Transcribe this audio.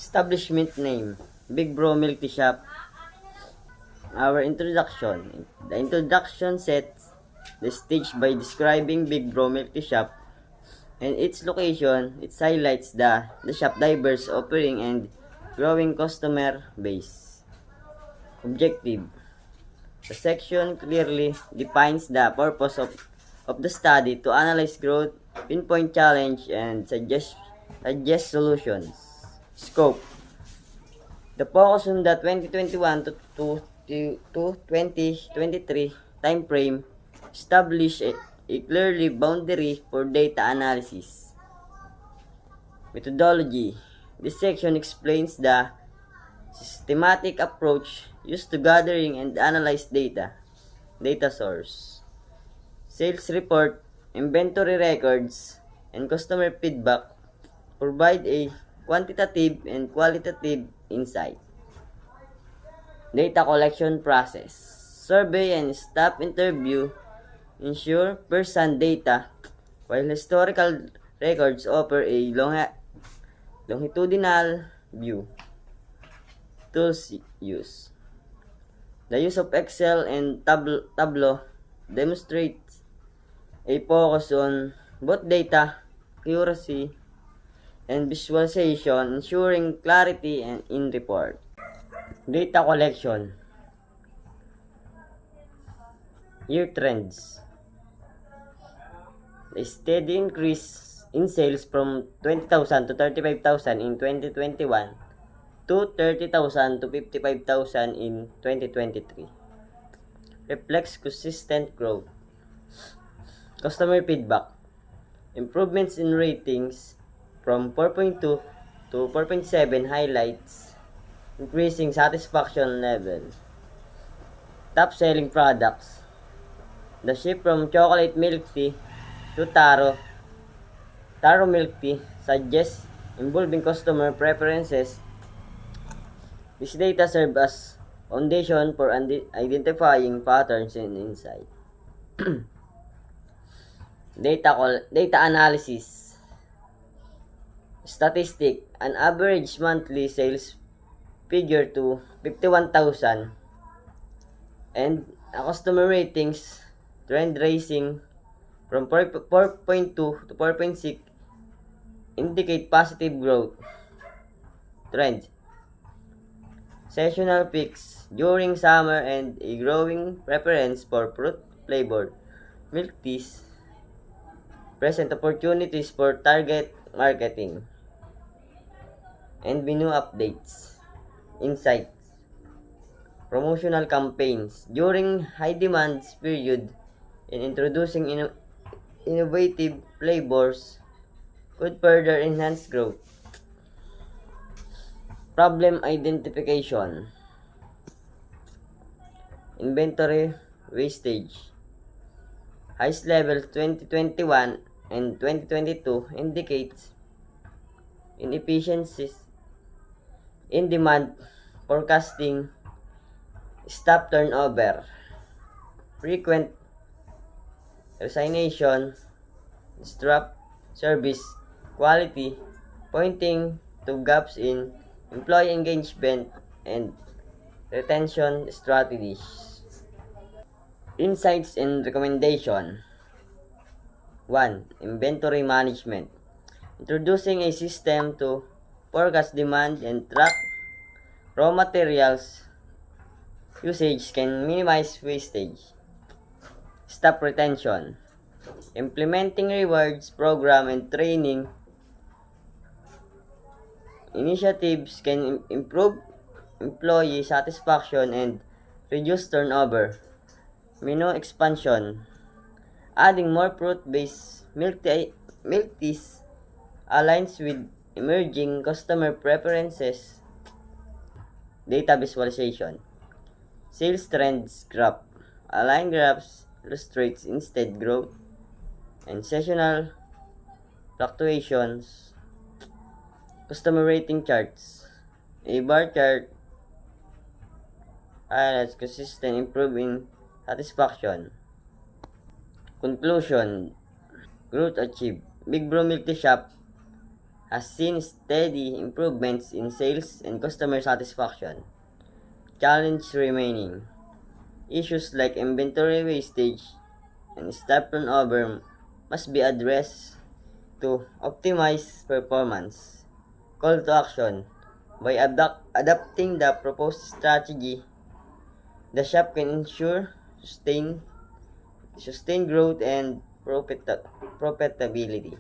Establishment name, Big Bro Milk Tea Shop. Our introduction. The introduction sets the stage by describing Big Bro Milk Tea Shop and its location. It highlights the shop diverse offering and growing customer base. Objective. The section clearly defines the purpose of the study to analyze growth, pinpoint challenge, and suggest solutions. Scope. The focus on the 2021 to 2023 time frame establish a clearly boundary for data analysis. Methodology. This section explains the systematic approach used to gathering and analyze data. Data source. Sales report, inventory records, and customer feedback provide a quantitative and qualitative insight. Data collection process. Survey and staff interview ensure first-hand data, while historical records offer a longitudinal view. Tools use. The use of Excel and Tableau demonstrates a focus on both data accuracy and visualization, ensuring clarity and in report. Data collection. Year trends. A steady increase in sales from 20,000 to 35,000 in 2021 to 30,000 to 55,000 in 2023. Reflects consistent growth. Customer feedback. Improvements in ratings from 4.2 to 4.7 highlights increasing satisfaction level. Top selling products. The shift from chocolate milk tea to taro milk tea suggests involving customer preferences. This data serves as foundation for identifying patterns and insight. Data analysis. Statistic. An average monthly sales figure to 51,000 and a customer ratings trend rising from 4.2 to 4.6 indicate positive growth trend. Seasonal peaks during summer and a growing preference for fruit flavored milk teas present opportunities for target marketing. And menu updates. Insights. Promotional campaigns. During high demand period in introducing innovative flavors could further enhance growth. Problem identification. Inventory wastage. Highest level 2021 and 2022 indicates inefficiencies in demand forecasting, staff turnover, frequent resignation, disrupt service quality, pointing to gaps in employee engagement and retention strategies. Insights and recommendation. 1. Inventory management. Introducing a system to forecast demand and track raw materials usage can minimize wastage. Staff retention. Implementing rewards program and training initiatives can improve employee satisfaction and reduce turnover. Menu expansion. Adding more fruit-based milk teas aligns with emerging customer preferences. Data visualization. Sales trends graph. Align graphs illustrates instead growth and seasonal fluctuations. Customer rating charts. A bar chart highlights consistent improving satisfaction. Conclusion. Growth achieved. Big Bro Milk Tea Shop has seen steady improvements in sales and customer satisfaction. Challenge remaining. Issues like inventory wastage and staff turnover must be addressed to optimize performance. Call to action. By adapting the proposed strategy, the shop can ensure sustained growth and profitability.